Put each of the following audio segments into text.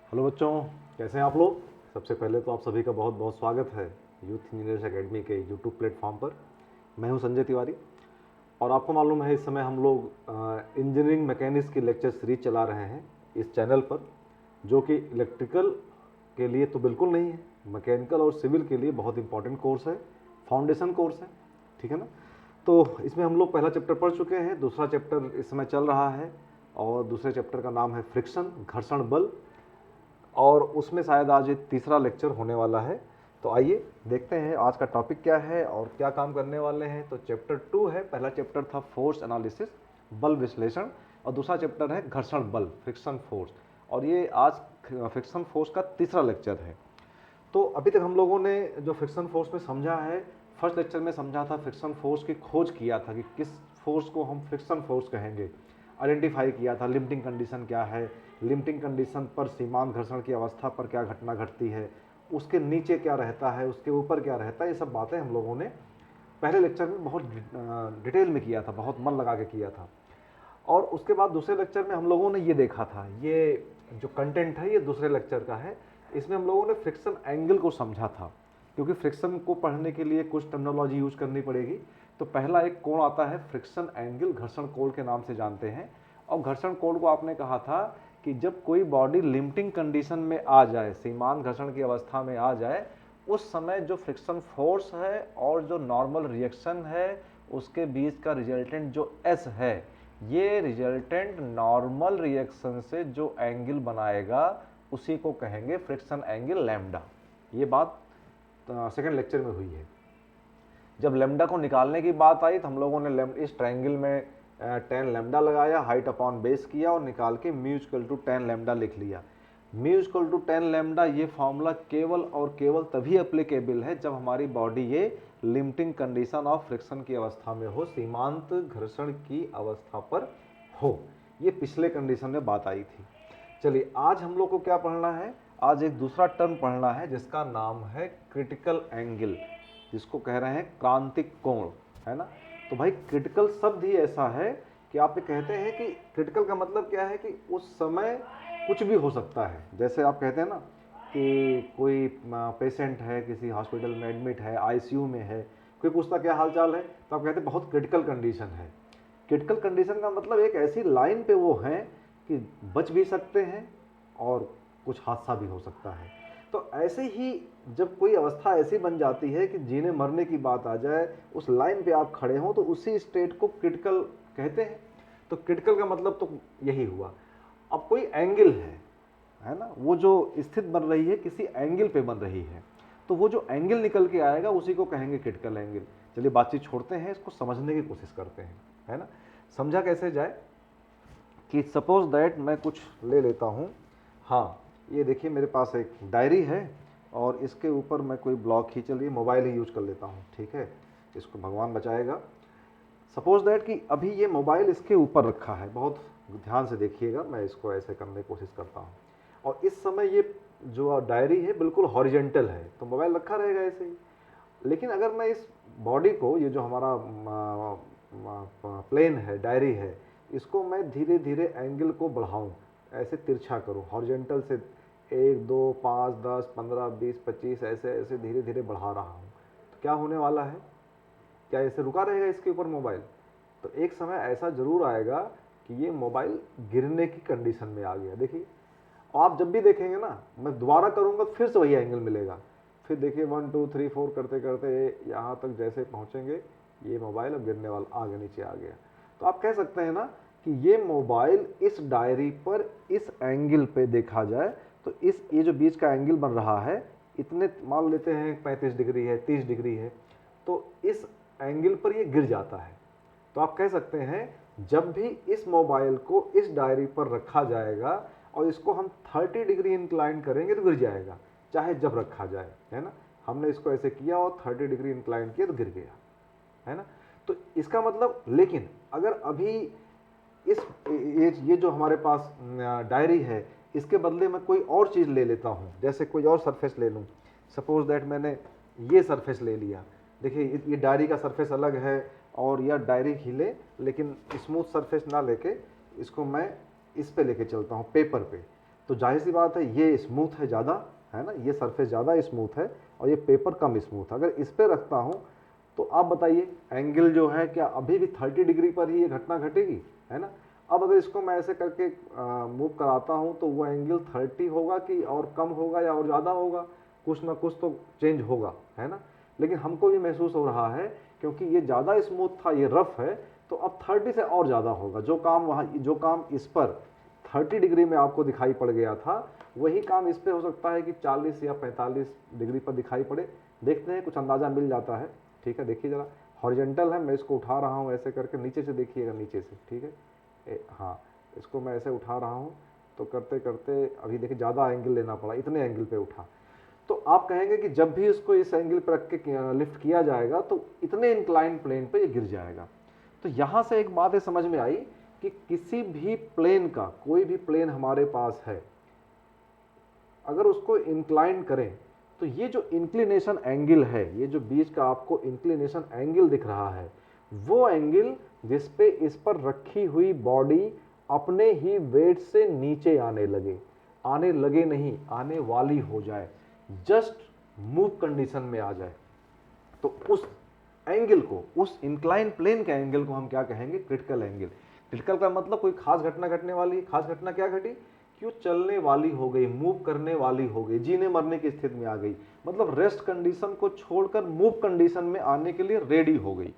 Hello बच्चों, कैसे हैं आप लोग। सबसे पहले तो आप सभी का बहुत बहुत स्वागत है यूथ इंजीनियर्स एकेडमी के यूट्यूब प्लेटफॉर्म पर। मैं हूं संजय तिवारी और आपको मालूम है इस समय हम लोग इंजीनियरिंग मैकेनिक्स की लेक्चर सीरीज चला रहे हैं इस चैनल पर, जो कि इलेक्ट्रिकल के लिए तो बिल्कुल नहीं है, मैकेनिकल और सिविल के लिए बहुत इंपॉर्टेंट कोर्स है, फाउंडेशन कोर्स है, ठीक है ना। तो इसमें हम लोग पहला चैप्टर पढ़ चुके हैं, दूसरा चैप्टर इस समय चल रहा है और दूसरे चैप्टर का नाम है फ्रिक्शन, घर्षण बल, और उसमें शायद आज एक तीसरा लेक्चर होने वाला है। तो आइए देखते हैं आज का टॉपिक क्या है और क्या काम करने वाले हैं। तो चैप्टर 2 है, पहला चैप्टर था फोर्स एनालिसिस, बल विश्लेषण, और दूसरा चैप्टर है घर्षण बल, फ्रिक्शन फोर्स, और ये आज फ्रिक्शन फोर्स का तीसरा लेक्चर है। तो अभी तक हम लोगों ने जो फ्रिक्शन फोर्स में समझा है, फर्स्ट लेक्चर में समझा था, फ्रिक्शन फोर्स की खोज किया था कि किस फोर्स को हम फ्रिक्शन फोर्स कहेंगे, आइडेंटिफाई किया था, लिमिटिंग कंडीशन क्या है, लिमिटिंग कंडीशन पर सीमांत घर्षण की अवस्था पर क्या घटना घटती है, उसके नीचे क्या रहता है, उसके ऊपर क्या रहता है, ये सब बातें हम लोगों ने पहले लेक्चर में बहुत डिटेल में किया था, बहुत मन लगा के किया था। और उसके बाद दूसरे लेक्चर में हम लोगों ने ये देखा था, ये जो कंटेंट है ये दूसरे लेक्चर का है, इसमें हम लोगों ने फ्रिक्शन एंगल को समझा था, क्योंकि फ्रिक्शन को पढ़ने के लिए कुछ टर्मिनोलॉजी यूज करनी पड़ेगी। तो पहला एक कोण आता है फ्रिक्शन एंगल, घर्षण कोण के नाम से जानते हैं। और घर्षण कोण को आपने कहा था कि जब कोई बॉडी लिमिटिंग कंडीशन में आ जाए, सीमांत घर्षण की अवस्था में आ जाए, उस समय जो फ्रिक्शन फोर्स है और जो नॉर्मल रिएक्शन है उसके बीच का रिजल्टेंट जो एस है, ये रिजल्टेंट नॉर्मल रिएक्शन से जो एंगल बनाएगा उसी को कहेंगे फ्रिक्शन एंगल लैम्डा। ये बात सेकंड लेक्चर में हुई है। जब लैम्डा को निकालने की बात आई तो हम लोगों ने इस ट्रायंगल में 10 लैम्डा लगाया, हाइट अपॉन बेस किया और निकाल के म्यू इक्वल टू 10 लैम्डा लिख लिया। म्यू इक्वल टू 10 लैम्डा ये फॉर्मूला केवल और केवल तभी एप्लीकेबल है जब हमारी बॉडी ये लिमिटिंग कंडीशन ऑफ फ्रिक्शन की अवस्था में हो, सीमांत घर्षण की अवस्था पर हो। ये पिछले कंडीशन में बात आई थी। चलिए आज हम लोग को क्या पढ़ना है, आज एक दूसरा टर्म पढ़ना है जिसका नाम है क्रिटिकल एंगल, जिसको कह रहे हैं क्रांतिक कोण, है ना। तो भाई क्रिटिकल शब्द ही ऐसा है कि आप ये कहते हैं कि क्रिटिकल का मतलब क्या है कि उस समय कुछ भी हो सकता है। जैसे आप कहते हैं ना कि कोई पेशेंट है, किसी हॉस्पिटल में एडमिट है, आईसीयू में है, कोई पूछता क्या हाल चाल है, तो आप कहते हैं बहुत क्रिटिकल कंडीशन है। क्रिटिकल कंडीशन का मतलब एक ऐसी लाइन पे वो हैं कि बच भी सकते हैं और कुछ हादसा भी हो सकता है। तो ऐसे ही जब कोई अवस्था ऐसी बन जाती है कि जीने मरने की बात आ जाए, उस लाइन पे आप खड़े हों, तो उसी स्टेट को क्रिटिकल कहते हैं। तो क्रिटिकल का मतलब तो यही हुआ। अब कोई एंगल है ना, वो जो स्थित बन रही है किसी एंगल पे बन रही है, तो वो जो एंगल निकल के आएगा उसी को कहेंगे क्रिटिकल एंगल। चलिए बातचीत छोड़ते हैं, इसको समझने की कोशिश करते हैं, है ना। समझा कैसे जाए कि सपोज दैट मैं कुछ ले लेता हूँ। हाँ, ये देखिए मेरे पास एक डायरी है और इसके ऊपर मैं कोई ब्लॉक ही, चलिए मोबाइल ही यूज कर लेता हूँ, ठीक है, इसको भगवान बचाएगा। सपोज दैट कि अभी ये मोबाइल इसके ऊपर रखा है, बहुत ध्यान से देखिएगा, मैं इसको ऐसे करने की कोशिश करता हूँ, और इस समय ये जो डायरी है बिल्कुल हॉरिजेंटल है, तो मोबाइल रखा रहेगा ऐसे ही। लेकिन अगर मैं इस बॉडी को, ये जो हमारा प्लेन है, डायरी है, इसको मैं धीरे धीरे एंगल को बढ़ाऊं, ऐसे तिरछा करूं, हॉरिजेंटल से 1 2 5 10 15 20 25 ऐसे ऐसे धीरे धीरे बढ़ा रहा हूं, तो क्या होने वाला है, क्या ऐसे रुका रहेगा इसके ऊपर मोबाइल? तो एक समय ऐसा जरूर आएगा कि ये मोबाइल गिरने की कंडीशन में आ गया। देखिए आप जब भी देखेंगे ना, मैं दोबारा करूंगा फिर से वही एंगल मिलेगा, फिर देखिए 1 2 3 4 करते करते यहाँ तक जैसे पहुँचेंगे, ये मोबाइल अब गिरने वाला, आगे नीचे आ गया। तो आप कह सकते हैं ना कि ये मोबाइल इस डायरी पर इस एंगल पे देखा जाए तो ये जो बीच का एंगल बन रहा है, इतने मान लेते हैं 35 डिग्री है, 30 डिग्री है, तो इस एंगल पर ये गिर जाता है। तो आप कह सकते हैं जब भी इस मोबाइल को इस डायरी पर रखा जाएगा और इसको हम 30 डिग्री इंक्लाइन करेंगे तो गिर जाएगा, चाहे जब रखा जाए, है ना। हमने इसको ऐसे किया और 30 डिग्री इंक्लाइन किया तो गिर गया, है ना। तो इसका मतलब, लेकिन अगर अभी इस ये जो हमारे पास डायरी है, इसके बदले में कोई और चीज़ ले लेता हूँ, जैसे कोई और सरफेस ले लूँ, सपोज दैट मैंने ये सरफेस ले लिया। देखिए ये डायरी का सरफेस अलग है और यह डायरी हिले, लेकिन स्मूथ सरफेस ना लेके इसको मैं इस पे लेके चलता हूँ, पेपर पे। तो जाहिर सी बात है ये स्मूथ है ज़्यादा, है ना, ये सरफेस ज़्यादा स्मूथ है और ये पेपर कम स्मूथ है। अगर इस पर रखता हूँ तो आप बताइए एंगल जो है क्या अभी भी 30 डिग्री पर ही ये घटना घटेगी, है ना। अब अगर इसको मैं ऐसे करके मूव कराता हूँ तो वो एंगल 30 होगा कि और कम होगा या और ज़्यादा होगा, कुछ ना कुछ तो चेंज होगा, है ना। लेकिन हमको भी महसूस हो रहा है क्योंकि ये ज़्यादा स्मूथ था, ये रफ है, तो अब 30 से और ज़्यादा होगा। जो काम इस पर 30 डिग्री में आपको दिखाई पड़ गया था, वही काम इस पर हो सकता है कि 40 या 45 डिग्री पर दिखाई पड़े। देखते हैं, कुछ अंदाज़ा मिल जाता है। ठीक है, देखिए ज़रा, हॉरिजेंटल है, मैं इसको उठा रहा हूँ ऐसे करके, नीचे से देखिएगा, नीचे से, ठीक है। हाँ, इसको मैं ऐसे उठा रहा हूँ, तो करते करते अभी देखिए ज़्यादा एंगल लेना पड़ा, इतने एंगल पे उठा। तो आप कहेंगे कि जब भी इसको इस एंगल पर रख के लिफ्ट किया जाएगा तो इतने इंक्लाइन प्लेन पे ये गिर जाएगा। तो यहाँ से एक बात है समझ में आई कि किसी भी प्लेन का, कोई भी प्लेन हमारे पास है, अगर उसको इंक्लाइन करें तो ये जो इंक्लिनेशन एंगल है, ये जो बीच का आपको इंक्लिनेशन एंगल दिख रहा है, वो एंगल जिस पे इस पर रखी हुई बॉडी अपने ही वेट से नीचे आने लगे नहीं, आने वाली हो जाए, जस्ट मूव कंडीशन में आ जाए, तो उस एंगल को, उस इंक्लाइन प्लेन के एंगल को हम क्या कहेंगे? Critical angle. क्रिटिकल का मतलब कोई खास घटना घटने वाली। खास घटना क्या घटी? क्यों चलने वाली हो गई, मूव करने वाली हो गई, जीने मरने की स्थिति में आ गई, मतलब रेस्ट कंडीशन को छोड़कर मूव कंडीशन में आने के लिए रेडी हो गई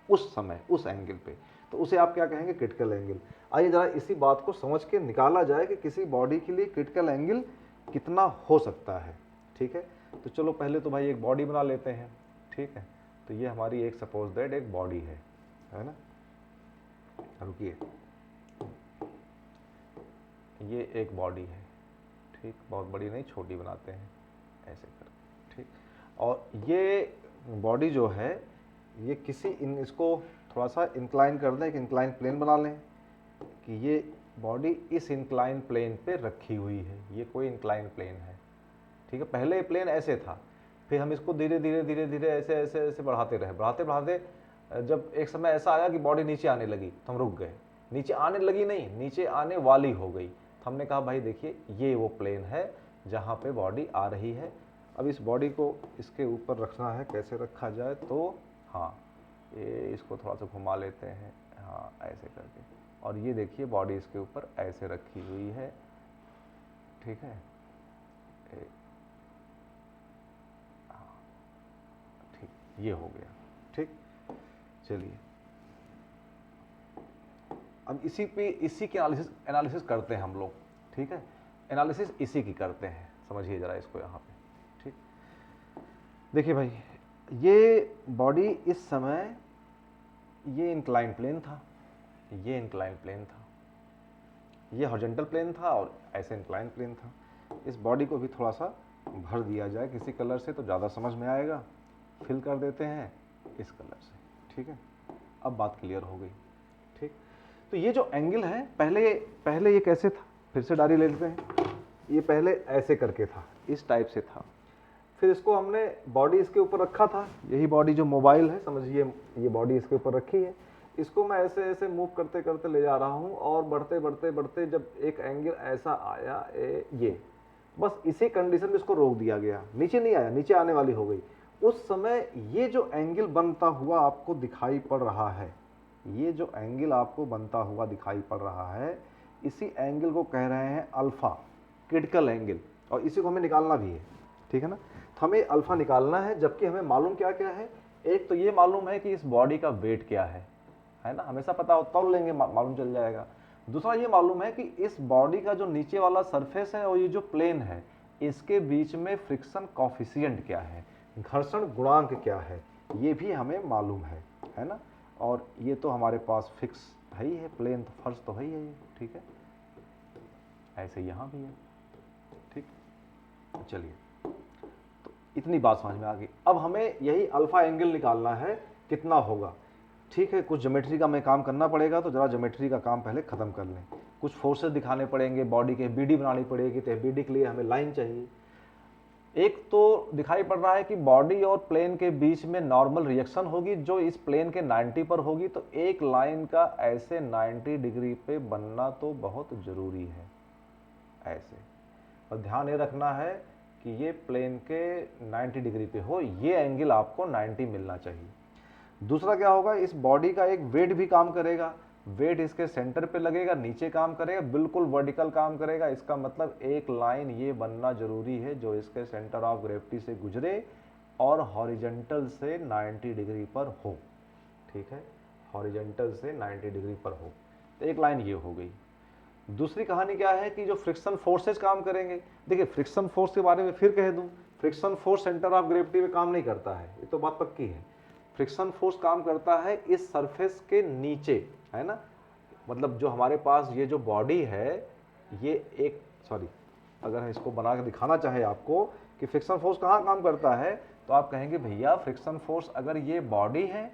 उस समय, उस एंगल पे, तो उसे आप क्या कहेंगे? Critical angle. आइए जरा इसी बात को समझ के निकाला जाए कि किसी बॉडी के लिए क्रिटिकल एंगल कितना हो सकता है। ठीक है, तो चलो पहले तो भाई एक बॉडी बना लेते हैं। ठीक है, तो ये हमारी एक सपोज दैट एक बॉडी है ना। रुकिए, ये एक बॉडी है, ठीक, बहुत बड़ी नहीं, छोटी बनाते हैं ऐसे कर, ठीक। और ये बॉडी जो है ये किसी इसको थोड़ा सा इंक्लाइन कर दें, एक इंक्लाइन प्लेन बना लें कि ये बॉडी इस इंक्लाइन प्लेन पे रखी हुई है, ये कोई इंक्लाइन प्लेन है। ठीक है, पहले प्लेन ऐसे था, फिर हम इसको धीरे धीरे ऐसे ऐसे ऐसे बढ़ाते रहे, बढ़ाते बढ़ाते जब एक समय ऐसा आया कि बॉडी नीचे आने लगी तो हम रुक गए। नीचे आने लगी नहीं, नीचे आने वाली हो गई, तो हमने कहा भाई देखिए ये वो प्लेन है जहाँ पे बॉडी आ रही है। अब इस बॉडी को इसके ऊपर रखना है, कैसे रखा जाए? तो हाँ, ये इसको थोड़ा सा घुमा लेते हैं, हाँ ऐसे करके, और ये देखिए बॉडी इसके ऊपर ऐसे रखी हुई है। ठीक है, ठीक, ये हो गया। ठीक, चलिए अब इसी की एनालिसिस करते हैं हम लोग। ठीक है, एनालिसिस इसी की करते हैं, समझिए जरा इसको यहाँ पे। ठीक, देखिए भाई, ये बॉडी इस समय ये इंक्लाइन प्लेन था, ये इंक्लाइन प्लेन था, ये हॉरिजॉन्टल प्लेन था और ऐसे इंक्लाइन प्लेन था। इस बॉडी को भी थोड़ा सा भर दिया जाए किसी कलर से तो ज़्यादा समझ में आएगा। फिल कर देते हैं इस कलर से। ठीक है, अब बात क्लियर हो गई। ठीक, तो ये जो एंगल है, पहले ये कैसे था? फिर से डायरी ले लेते हैं। ये पहले ऐसे करके था, इस टाइप से था, फिर इसको हमने बॉडी इसके ऊपर रखा था, यही बॉडी जो मोबाइल है, समझिए ये बॉडी इसके ऊपर रखी है, इसको मैं ऐसे ऐसे मूव करते करते ले जा रहा हूँ, और बढ़ते बढ़ते बढ़ते जब एक एंगल ऐसा आया, ये बस इसी कंडीशन में इसको रोक दिया गया, नीचे नहीं आया, नीचे आने वाली हो गई। उस समय ये जो एंगल बनता हुआ आपको दिखाई पड़ रहा है, ये जो एंगल आपको बनता हुआ दिखाई पड़ रहा है, इसी एंगल को कह रहे हैं अल्फा, क्रिटिकल एंगल, और इसी को हमें निकालना भी है। ठीक है ना, तो हमें अल्फा निकालना है, जबकि हमें मालूम क्या क्या है? एक तो ये मालूम है कि इस बॉडी का वेट क्या है ना, हमेशा पता हो, तौल लेंगे, मालूम चल जाएगा। दूसरा ये मालूम है कि इस बॉडी का जो नीचे वाला सरफेस है और ये जो प्लेन है, इसके बीच में फ्रिक्शन कॉफिशिएंट क्या है, घर्षण गुणांक क्या है, ये भी हमें मालूम है ना। और ये तो हमारे पास फिक्स है ही है, प्लेन तो फर्श तो है ही है ये। ठीक है, ऐसे यहाँ भी है। ठीक, चलिए, तो इतनी बात समझ में आ गई। अब हमें यही अल्फा एंगल निकालना है, कितना होगा। ठीक है, कुछ ज्योमेट्री का मैं काम करना पड़ेगा, तो जरा ज्योमेट्री का काम पहले खत्म कर लें। कुछ फोर्सेस दिखाने पड़ेंगे, बॉडी के बीडी बनानी पड़ेगी, तो बीडी के लिए हमें लाइन चाहिए। एक तो दिखाई पड़ रहा है कि बॉडी और प्लेन के बीच में नॉर्मल रिएक्शन होगी जो इस प्लेन के 90 पर होगी, तो एक लाइन का ऐसे 90 डिग्री पे बनना तो बहुत जरूरी है, ऐसे और ध्यान ये रखना है कि ये प्लेन के 90 डिग्री पे हो, ये एंगल आपको 90 मिलना चाहिए। दूसरा क्या होगा, इस बॉडी का एक वेट भी काम करेगा, वेट इसके सेंटर पे लगेगा, नीचे काम करेगा, बिल्कुल वर्टिकल काम करेगा। इसका मतलब एक लाइन ये बनना जरूरी है जो इसके सेंटर ऑफ ग्रेविटी से गुजरे और हॉरिजॉन्टल से 90 डिग्री पर हो। ठीक है, हॉरिजॉन्टल से 90 डिग्री पर हो, तो एक लाइन ये हो गई। दूसरी कहानी क्या है कि जो फ्रिक्शन फोर्सेज काम करेंगे, देखिए फ्रिक्शन फोर्स के बारे में फिर कह दूं, friction force centre of gravity में काम नहीं करता है, ये तो बात पक्की है। फ्रिक्शन फोर्स काम करता है इस सरफेस के नीचे, है ना, मतलब जो हमारे पास ये जो बॉडी है, ये एक अगर हम इसको बना के दिखाना चाहे आपको कि फ्रिक्शन फोर्स कहाँ काम करता है, तो आप कहेंगे भैया फ्रिक्शन फोर्स अगर ये बॉडी है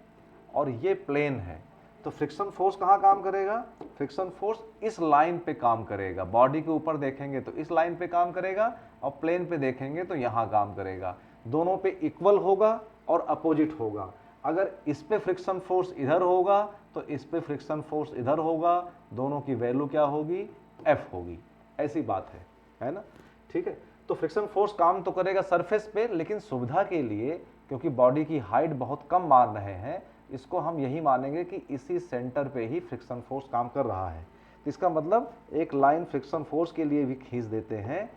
और ये प्लेन है तो फ्रिक्शन फोर्स कहाँ काम करेगा, फ्रिक्शन फोर्स इस लाइन पे काम करेगा। बॉडी के ऊपर देखेंगे तो इस लाइन पे काम करेगा और प्लेन पे देखेंगे तो यहाँ काम करेगा। दोनों पे इक्वल होगा और अपोजिट होगा। अगर इस पे फ्रिक्शन फोर्स इधर होगा तो इस पे फ्रिक्शन फोर्स इधर होगा, दोनों की वैल्यू क्या होगी, F होगी। ऐसी बात है ना। ठीक है, तो फ्रिक्शन फोर्स काम तो करेगा सरफेस पे, लेकिन सुविधा के लिए क्योंकि बॉडी की हाइट बहुत कम मान रहे हैं, इसको हम यही मानेंगे कि इसी सेंटर पे ही फ्रिक्शन फोर्स काम कर रहा है। इसका मतलब एक लाइन फ्रिक्शन फोर्स के लिए भी खींच देते हैं,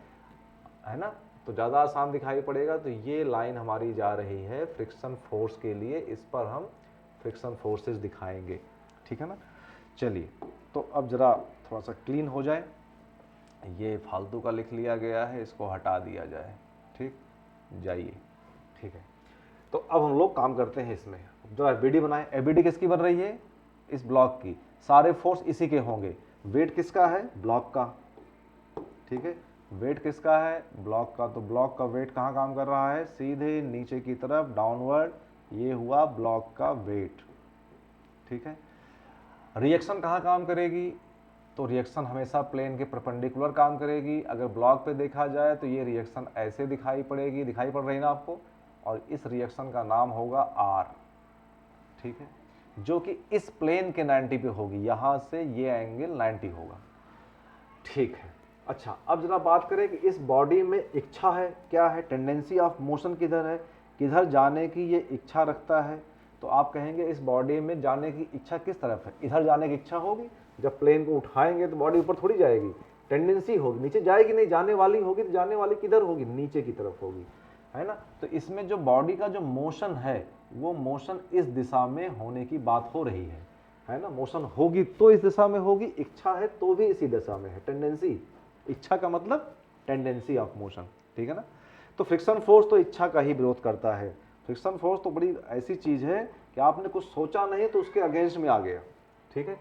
है ना, तो ज़्यादा आसान दिखाई पड़ेगा। तो ये लाइन हमारी जा रही है फ्रिक्शन फोर्स के लिए, इस पर हम फ्रिक्शन फोर्सेस दिखाएंगे। ठीक है ना। चलिए, तो अब ज़रा थोड़ा सा क्लीन हो जाए, ये फालतू का लिख लिया गया है, इसको हटा दिया जाए। ठीक, जाइए। ठीक है, तो अब हम लोग काम करते हैं इसमें। जो एबीडी बनाए, एबीडी किसकी बन रही है, इस ब्लॉक की, सारे फोर्स इसी के होंगे। वेट किसका है, ब्लॉक का। ठीक है, वेट किसका है, ब्लॉक का। तो ब्लॉक का वेट कहाँ काम कर रहा है, सीधे नीचे की तरफ डाउनवर्ड, ये हुआ ब्लॉक का वेट। ठीक है, रिएक्शन कहाँ काम करेगी, तो रिएक्शन हमेशा प्लेन के परपेंडिकुलर काम करेगी। अगर ब्लॉक पे देखा जाए तो ये रिएक्शन ऐसे दिखाई पड़ेगी, दिखाई पड़ रही ना आपको, और इस रिएक्शन का नाम होगा आर। ठीक है, जो कि इस प्लेन के 90 पे होगी, यहाँ से ये एंगल 90 होगा। ठीक है, अच्छा अब जरा बात करें कि इस बॉडी में इच्छा है, क्या है, टेंडेंसी ऑफ मोशन किधर है, किधर जाने की ये इच्छा रखता है। तो आप कहेंगे इस बॉडी में जाने की इच्छा किस तरफ है, इधर जाने की इच्छा होगी। जब प्लेन को उठाएंगे तो बॉडी ऊपर थोड़ी जाएगी, टेंडेंसी होगी, नीचे जाएगी नहीं, जाने वाली होगी। तो जाने वाली किधर होगी, नीचे की तरफ होगी, है ना। तो इसमें जो बॉडी का जो मोशन है वो मोशन इस दिशा में होने की बात हो रही है ना। मोशन होगी तो इस दिशा में होगी, इच्छा है तो भी इसी दिशा में है। टेंडेंसी, इच्छा का मतलब टेंडेंसी ऑफ मोशन। ठीक है ना। तो फ्रिक्शन फोर्स तो इच्छा का ही विरोध करता है। फ्रिक्शन फोर्स तो बड़ी ऐसी चीज है कि आपने कुछ सोचा नहीं तो उसके अगेंस्ट में आ गया। ठीक है,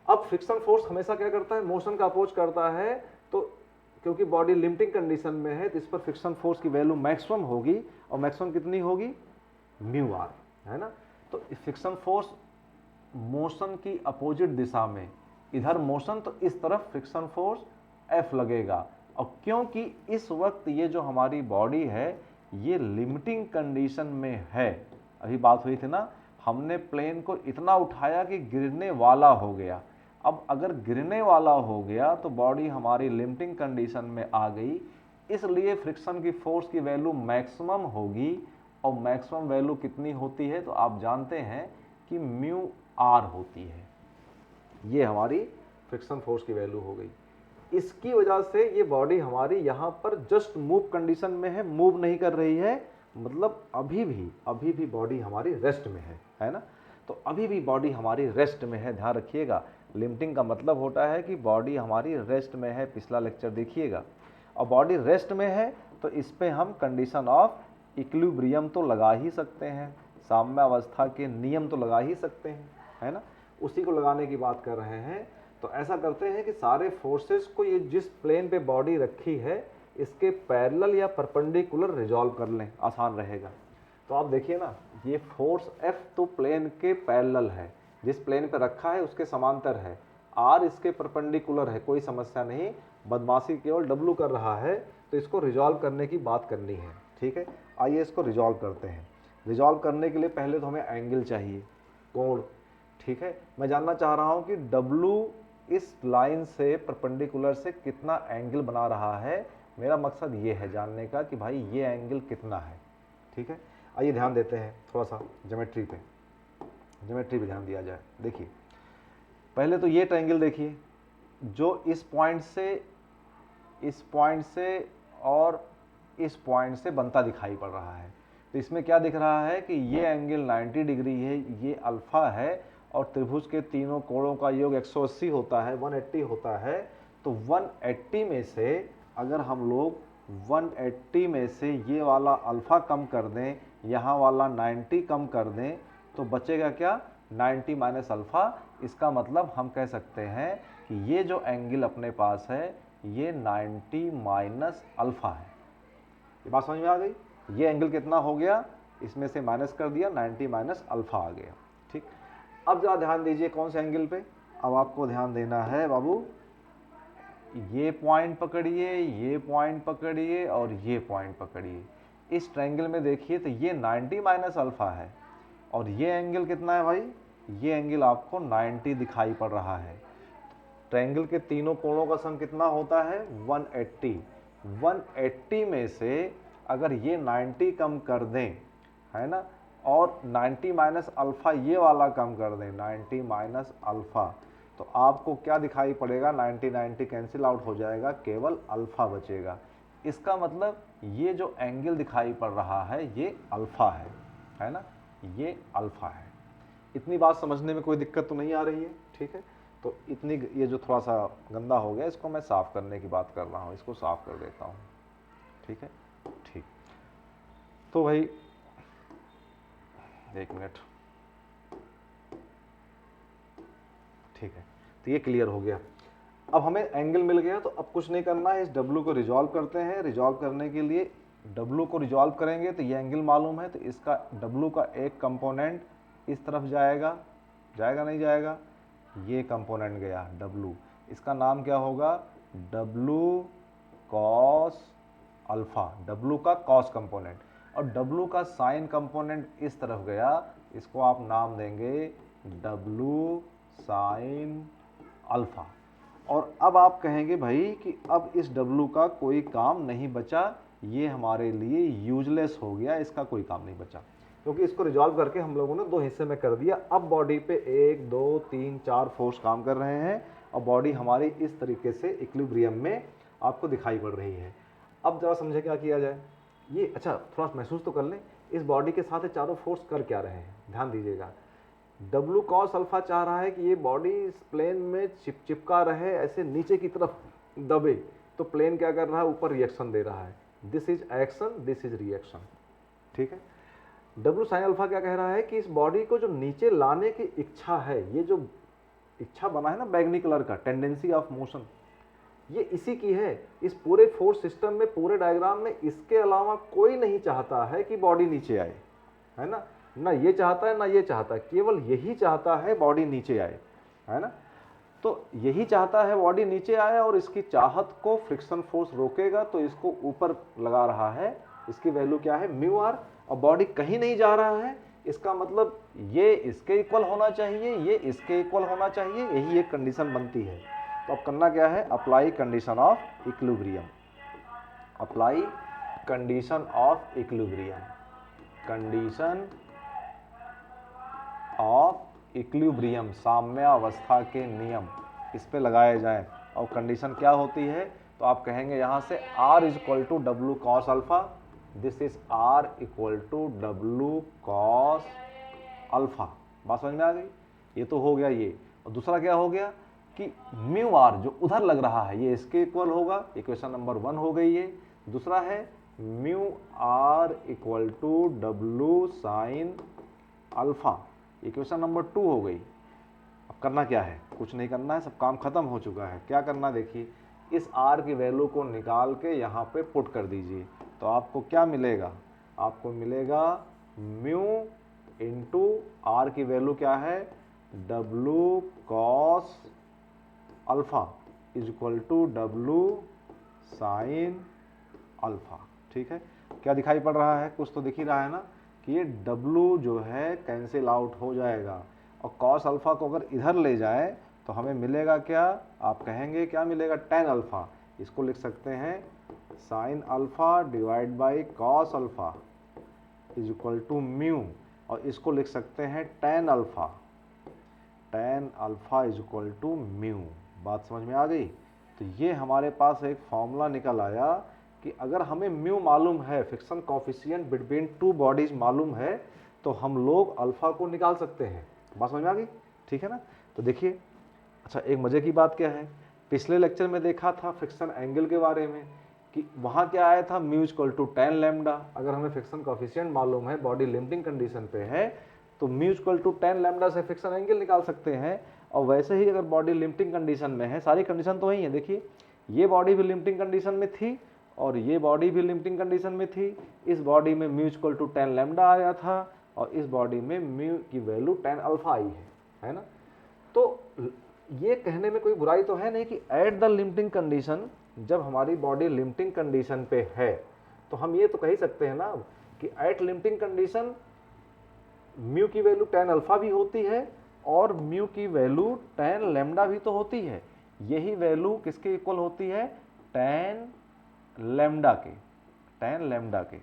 अब फ्रिक्शन फोर्स हमेशा क्या करता है, मोशन का अपोज करता है। तो क्योंकि बॉडी लिमिटिंग कंडीशन में है तो इस पर फ्रिक्शन फोर्स की वैल्यू मैक्सिमम होगी, और मैक्सिमम कितनी होगी, म्यू आर, है ना। तो फ्रिक्शन फोर्स मोशन की अपोजिट दिशा में, इधर मोशन तो इस तरफ फ्रिक्शन फोर्स F लगेगा। और क्योंकि इस वक्त ये जो हमारी बॉडी है ये लिमिटिंग कंडीशन में है, अभी बात हुई थी ना, हमने प्लेन को इतना उठाया कि गिरने वाला हो गया। अब अगर गिरने वाला हो गया तो बॉडी हमारी लिमिटिंग कंडीशन में आ गई, इसलिए फ्रिक्शन की फोर्स की वैल्यू मैक्सिमम होगी। और मैक्सिमम वैल्यू कितनी होती है तो आप जानते हैं कि म्यू आर होती है। ये हमारी फ्रिक्शन फोर्स की वैल्यू हो गई। इसकी वजह से ये बॉडी हमारी यहाँ पर जस्ट मूव कंडीशन में है, मूव नहीं कर रही है, मतलब अभी भी बॉडी हमारी रेस्ट में है ना। तो अभी भी बॉडी हमारी रेस्ट में है, ध्यान रखिएगा। लिमिटिंग का मतलब होता है कि बॉडी हमारी रेस्ट में है, पिछला लेक्चर देखिएगा। और बॉडी रेस्ट में है तो इस पे हम कंडीशन ऑफ इक्विलिब्रियम तो लगा ही सकते हैं, साम्यावस्था के नियम तो लगा ही सकते हैं, है ना। उसी को लगाने की बात कर रहे हैं। तो ऐसा करते हैं कि सारे फोर्सेस को ये जिस प्लेन पे बॉडी रखी है इसके पैरेलल या परपेंडिकुलर रिजॉल्व कर लें, आसान रहेगा। तो आप देखिए ना, ये फोर्स F तो प्लेन के पैरेलल है, जिस प्लेन पे रखा है उसके समांतर है, R इसके परपेंडिकुलर है, कोई समस्या नहीं, बदमाशी केवल W कर रहा है। तो इसको रिजॉल्व करने की बात करनी है। ठीक है, आइए इसको रिजॉल्व करते हैं। रिजॉल्व करने के लिए पहले तो हमें एंगल चाहिए, कोण। ठीक है, मैं जानना चाह रहा हूँ कि W इस लाइन से परपेंडिकुलर से कितना एंगल बना रहा है, मेरा मकसद ये है जानने का कि भाई ये एंगल कितना है। ठीक है, आइए ध्यान देते हैं थोड़ा सा ज्योमेट्री पे ध्यान दिया जाए। देखिए पहले तो ये ट्रायंगल देखिए जो इस पॉइंट से और इस पॉइंट से बनता दिखाई पड़ रहा है। तो इसमें क्या दिख रहा है कि ये एंगल 90 डिग्री है, ये अल्फा है, और त्रिभुज के तीनों कोणों का योग 180 होता है, 180 होता है। तो 180 में से अगर हम लोग 180 में से ये वाला अल्फा कम कर दें, यहाँ वाला 90 कम कर दें, तो बचेगा क्या, 90 माइनस अल्फा। इसका मतलब हम कह सकते हैं कि ये जो एंगल अपने पास है ये 90 माइनस अल्फा है। ये बात समझ में आ गई? ये एंगल कितना हो गया, इसमें से माइनस कर दिया, 90 माइनस अल्फा आ गया। ठीक, अब जरा ध्यान दीजिए कौन से एंगल पे। अब आपको ध्यान देना है बाबू, ये पॉइंट पकड़िए, ये पॉइंट पकड़िए और ये पॉइंट पकड़िए। इस ट्रायंगल में देखिए तो ये 90 माइनस अल्फा है, और ये एंगल कितना है भाई, ये एंगल आपको 90 दिखाई पड़ रहा है। ट्रायंगल के तीनों कोणों का सम कितना होता है, 180। 180 में से अगर ये 90 कम कर दें, है ना, और 90 माइनस अल्फा ये वाला कम कर दें, 90 माइनस अल्फा, तो आपको क्या दिखाई पड़ेगा, 90 90 कैंसिल आउट हो जाएगा, केवल अल्फा बचेगा। इसका मतलब ये जो एंगल दिखाई पड़ रहा है ये अल्फा है ना, ये अल्फा है। इतनी बात समझने में कोई दिक्कत तो नहीं आ रही है? ठीक है, तो इतनी, ये जो थोड़ा सा गंदा हो गया इसको मैं साफ़ करने की बात कर रहा हूँ, इसको साफ़ कर देता हूँ। ठीक है, ठीक, तो भाई एक मिनट, ठीक है, तो ये क्लियर हो गया। अब हमें एंगल मिल गया, तो अब कुछ नहीं करना है, इस W को रिजॉल्व करते हैं। रिजॉल्व करने के लिए W को रिजॉल्व करेंगे तो ये एंगल मालूम है, तो इसका W का एक कंपोनेंट इस तरफ जाएगा, जाएगा नहीं जाएगा, ये कंपोनेंट गया W, इसका नाम क्या होगा, W कॉस अल्फा, W का कॉस कंपोनेंट, और W का साइन कंपोनेंट इस तरफ गया, इसको आप नाम देंगे W साइन अल्फा। और अब आप कहेंगे भाई कि अब इस W का कोई काम नहीं बचा, ये हमारे लिए यूजलेस हो गया, इसका कोई काम नहीं बचा, क्योंकि इसको रिजॉल्व करके हम लोगों ने दो हिस्से में कर दिया। अब बॉडी पे 1 2 3 4 फोर्स काम कर रहे हैं, और बॉडी हमारी इस तरीके से इक्विलिब्रियम में आपको दिखाई पड़ रही है। अब जरा समझे क्या किया जाए, ये अच्छा थोड़ा महसूस तो कर लें, इस बॉडी के साथ ये चारों फोर्स कर क्या रहे हैं, ध्यान दीजिएगा। W कॉस अल्फा चाह रहा है कि ये बॉडी इस प्लेन में चिपका रहे, ऐसे नीचे की तरफ दबे, तो प्लेन क्या कर रहा है, ऊपर रिएक्शन दे रहा है, this is action, this is reaction. ठीक है, W साइन अल्फा क्या कह रहा है कि इस बॉडी को जो नीचे लाने की इच्छा है, ये जो इच्छा बना है ना बैगनी कलर का, टेंडेंसी ऑफ मोशन, ये इसी की है। इस पूरे फोर्स सिस्टम में, पूरे डायग्राम में इसके अलावा कोई नहीं चाहता है कि बॉडी नीचे आए, है ना, ना ये चाहता है ना ये चाहता है, केवल यही चाहता है बॉडी नीचे आए, है ना। तो यही चाहता है बॉडी नीचे आए, और इसकी चाहत को फ्रिक्शन फोर्स रोकेगा, तो इसको ऊपर लगा रहा है, इसकी वैल्यू क्या है, म्यू आर, और बॉडी कहीं नहीं जा रहा है, इसका मतलब ये इसके इक्वल होना चाहिए, ये इसके इक्वल होना चाहिए, यही एक कंडीशन बनती है। तो अब करना क्या है, apply condition of equilibrium, apply condition of equilibrium, condition of equilibrium, साम्यावस्था के नियम इस पे लगाए जाएं। और कंडीशन क्या होती है, तो आप कहेंगे यहाँ से R equal to W cos alpha, this is R equal to W cos alpha. बात समझ में आ गई? ये तो हो गया ये। और दूसरा क्या हो गया कि म्यू आर जो उधर लग रहा है ये इसके इक्वल होगा, इक्वेशन नंबर 1 हो गई ये। दूसरा है mu R equal to W sine alpha, equation number 2 हो गई। अब करना क्या है, कुछ नहीं करना है, सब काम खत्म हो चुका है। क्या करना देखिए, इस r की वैल्यू को निकाल के यहाँ पे पुट कर दीजिए, तो आपको क्या मिलेगा, आपको मिलेगा म्यू इंटू r की वैल्यू क्या है, w cos alpha is equal to w sine alpha. ठीक है, क्या दिखाई पड़ रहा है, कुछ तो दिख ही रहा है ना कि ये W जो है कैंसिल आउट हो जाएगा, और कॉस अल्फा को अगर इधर ले जाए तो हमें मिलेगा क्या, आप कहेंगे क्या मिलेगा, tan अल्फा, इसको लिख सकते हैं sine alpha divide by cos alpha is equal to mu, और इसको लिख सकते हैं tan alpha, tan alpha is equal to mu. बात समझ में आ गई? तो ये हमारे पास एक फॉर्मूला निकल आया कि अगर हमें म्यू मालूम है, friction coefficient between two bodies मालूम है, तो हम लोग अल्फा को निकाल सकते हैं। बात समझ में आ गई? ठीक है ना? तो देखिए, अच्छा एक मजे की बात क्या है, पिछले लेक्चर में देखा था फ्रिक्शन एंगल के बारे में कि वहां क्या आया था, mu equal to tan lambda. अगर हमें फ्रिक्शन कॉफिशिएंट मालूम है, बॉडी लिमिटिंग कंडीशन पे है, तो mu equal to tan lambda से फ्रिक्शन एंगल निकाल सकते हैं। और वैसे ही अगर बॉडी लिमिटिंग कंडीशन में है, सारी कंडीशन तो वही है, देखिए ये बॉडी भी लिमिटिंग कंडीशन में थी और ये बॉडी भी लिमिटिंग कंडीशन में थी। इस बॉडी में mu equal to tan lambda आया था और इस बॉडी में म्यू की वैल्यू टेन अल्फा आई है ना? तो ये कहने में कोई बुराई तो है नहीं कि एट द लिमिटिंग कंडीशन, जब हमारी बॉडी लिमिटिंग कंडीशन पे है तो हम ये तो कह ही सकते हैं ना कि एट लिमिटिंग कंडीशन म्यू की वैल्यू टेन अल्फा भी होती है और म्यू की वैल्यू टेन लैम्डा भी तो होती है। यही वैल्यू किसके इक्वल होती है? टेन लैम्डा के, टेन लैम्डा के,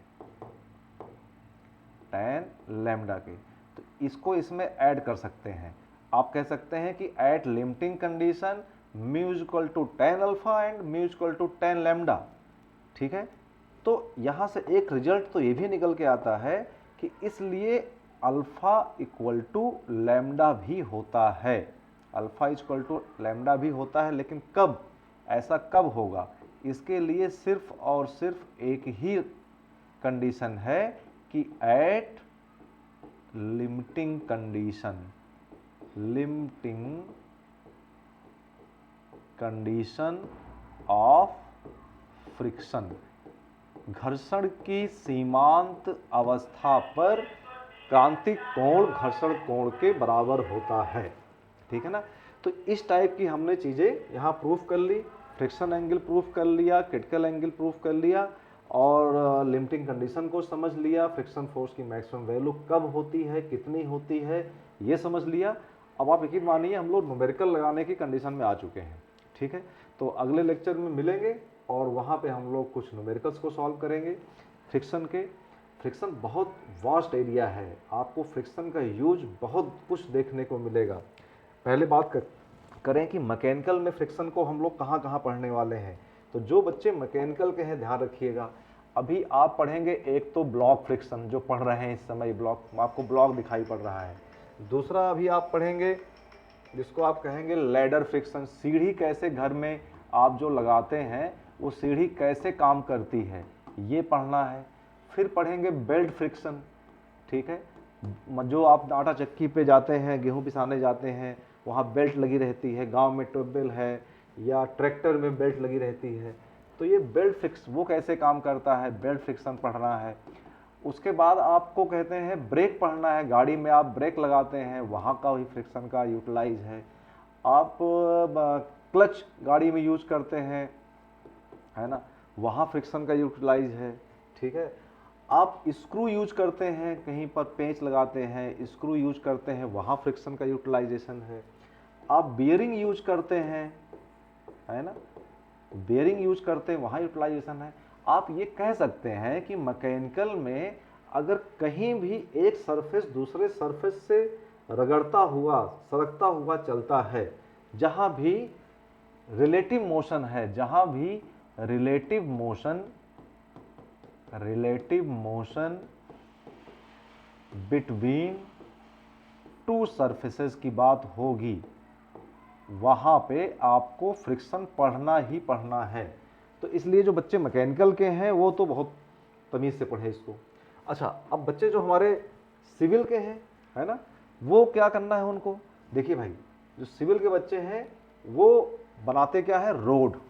टेन लैम्डा के। तो इसको इसमें ऐड कर सकते हैं। आप कह सकते हैं कि at limiting condition mu is equal to tan alpha and mu is equal to tan lambda. ठीक है? तो यहाँ से एक रिजल्ट तो ये भी निकल के आता है कि इसलिए अल्फा इक्वल टू लैम्डा भी होता है, अल्फा इक्वल टू लैम्डा भी होता है। लेकिन कब, ऐसा कब होगा? इसके लिए सिर्फ और सिर्फ एक ही कंडीशन है कि at limiting condition, limiting condition of friction, घर्षण की सीमांत अवस्था पर क्रांतिक कोण घर्षण कोण के बराबर होता है। ठीक है ना? तो इस टाइप की हमने चीज़ें यहाँ प्रूफ कर ली, फ्रिक्शन एंगल प्रूफ कर लिया, क्रिटिकल एंगल प्रूफ कर लिया और लिमिटिंग कंडीशन को समझ लिया, फ्रिक्शन फोर्स की मैक्सिमम वैल्यू कब होती है, कितनी होती है, ये समझ लिया। अब आप यकीन मानिए हम लोग न्यूमेरिकल लगाने की कंडीशन में आ चुके हैं। ठीक है? तो अगले लेक्चर में मिलेंगे और वहाँ पे हम लोग कुछ न्यूमेरिकल्स को सॉल्व करेंगे फ्रिक्शन के। फ्रिक्शन बहुत वास्ट एरिया है, आपको फ्रिक्शन का यूज बहुत कुछ देखने को मिलेगा। पहले बात करें कि मैकेनिकल में फ्रिक्शन को हम लोग कहाँ कहाँ पढ़ने वाले हैं। तो जो बच्चे मैकेनिकल के हैं ध्यान रखिएगा, अभी आप पढ़ेंगे एक तो ब्लॉक फ्रिक्शन जो पढ़ रहे हैं इस समय, ब्लॉक आपको ब्लॉक दिखाई पड़ रहा है। दूसरा अभी आप पढ़ेंगे जिसको आप कहेंगे लैडर फ्रिक्शन, सीढ़ी कैसे घर में आप जो लगाते हैं वो सीढ़ी कैसे काम करती है, ये पढ़ना है। फिर पढ़ेंगे बेल्ट फ्रिक्शन। ठीक है? जो आप आटा चक्की पे जाते हैं, गेहूं पिसाने जाते हैं, वहाँ बेल्ट लगी रहती है, गांव में ट्यूबवेल है या ट्रैक्टर में बेल्ट लगी रहती है, तो ये बेल्ट फिक्स वो कैसे काम करता है, बेल्ट फ्रिक्शन पढ़ना है। उसके बाद आपको कहते हैं ब्रेक पढ़ना है, गाड़ी में आप ब्रेक लगाते हैं वहाँ का भी फ्रिक्शन का यूटिलाइज है। आप क्लच गाड़ी में यूज करते हैं, है ना, वहाँ फ्रिक्शन का यूटिलाइज है। ठीक है? आप स्क्रू यूज करते हैं, कहीं पर पेंच लगाते हैं, स्क्रू यूज करते हैं, वहाँ फ्रिक्शन का यूटिलाइजेशन है। आप बियरिंग यूज करते हैं, है ना, बेयरिंग यूज करते हैं, वहाँ यूटिलाइजेशन है। आप ये कह सकते हैं कि मैकेनिकल में अगर कहीं भी एक सरफेस दूसरे सरफेस से रगड़ता हुआ, सरकता हुआ चलता है, जहाँ भी रिलेटिव मोशन है, जहाँ भी relative motion between two surfaces की बात होगी, वहाँ पे आपको फ्रिक्शन पढ़ना ही पढ़ना है। तो इसलिए जो बच्चे मैकेनिकल के हैं वो तो बहुत तमीज़ से पढ़े इसको। अच्छा, अब बच्चे जो हमारे सिविल के हैं, है ना, वो क्या करना है उनको? देखिए भाई, जो सिविल के बच्चे हैं वो बनाते क्या है? रोड।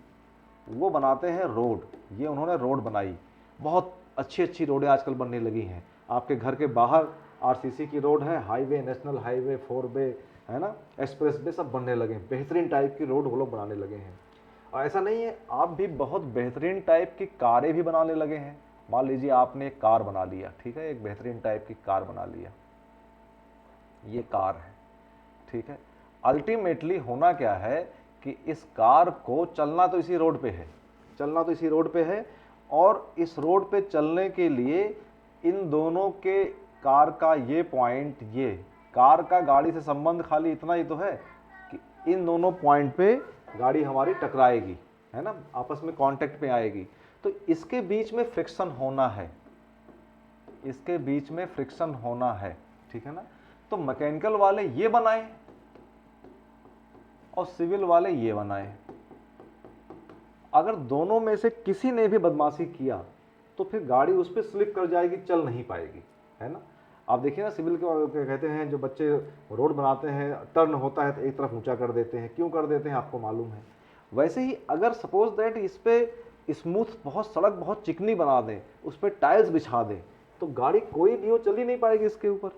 वो बनाते हैं रोड। ये उन्होंने रोड बनाई, बहुत अच्छी अच्छी रोडें आजकल बनने लगी हैं। आपके घर के बाहर आरसीसी की रोड है, हाईवे, नेशनल हाईवे, 4 वे, है ना, एक्सप्रेस वे सब बनने लगे हैं। बेहतरीन टाइप की रोड वो लोग बनाने लगे हैं। और ऐसा नहीं है, आप भी बहुत बेहतरीन टाइप की कारें भी बनाने लगे हैं। मान लीजिए आपने एक कार बना लिया, ठीक है, एक बेहतरीन टाइप की कार बना लिया, ये कार है, ठीक है। अल्टीमेटली होना क्या है कि इस कार को चलना तो इसी रोड पे है, चलना तो इसी रोड पे है, और इस रोड पे चलने के लिए इन दोनों के कार का ये पॉइंट, ये कार का गाड़ी से संबंध खाली इतना ही तो है कि इन दोनों पॉइंट पे गाड़ी हमारी टकराएगी, है ना, आपस में कांटेक्ट पे आएगी। तो इसके बीच में फ्रिक्शन होना है, इसके बीच में फ्रिक्शन होना है, ठीक है ना। तो मैकेनिकल वाले ये बनाए और सिविल वाले ये बनाए। अगर दोनों में से किसी ने भी बदमाशी किया तो फिर गाड़ी उस पर स्लिप कर जाएगी, चल नहीं पाएगी, है ना। आप देखिए ना, सिविल के कहते हैं जो बच्चे रोड बनाते हैं, टर्न होता है तो एक तरफ ऊंचा कर देते हैं, क्यों कर देते हैं आपको मालूम है। वैसे ही अगर सपोज दैट इस पे स्मूथ बहुत सड़क बहुत चिकनी बना दें, उस पर टाइल्स बिछा दें, तो गाड़ी कोई भी हो चल ही नहीं पाएगी इसके ऊपर।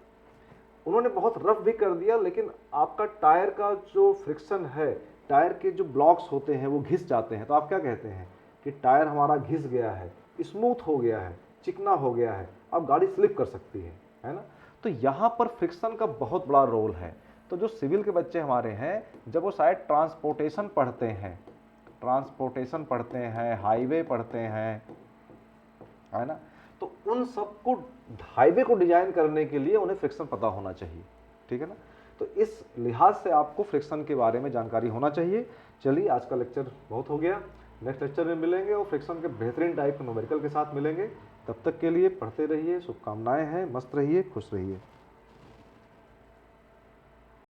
उन्होंने बहुत रफ भी कर दिया, लेकिन आपका टायर का जो फ्रिक्शन है, टायर के जो ब्लॉक्स होते हैं वो घिस जाते हैं। तो आप क्या कहते हैं कि टायर हमारा घिस गया है, स्मूथ हो गया है, चिकना हो गया है, अब गाड़ी स्लिप कर सकती है ना। तो यहाँ पर फ्रिक्शन का बहुत बड़ा रोल है। तो जो सिविल के बच्चे हमारे हैं, जब वो शायद ट्रांसपोर्टेशन पढ़ते हैं, हाईवे पढ़ते हैं, है ना, तो उन सबको, हाईवे को डिजाइन करने के लिए उन्हें फ्रिक्शन पता होना चाहिए, ठीक है ना। तो इस लिहाज से आपको फ्रिक्शन के बारे में जानकारी होना चाहिए। चलिए, आज का लेक्चर बहुत हो गया, नेक्स्ट लेक्चर में मिलेंगे और फ्रिक्शन के बेहतरीन टाइप न्यूमेरिकल के साथ मिलेंगे। तब तक के लिए पढ़ते रहिए, शुभकामनाएं हैं, मस्त रहिए, खुश रहिए।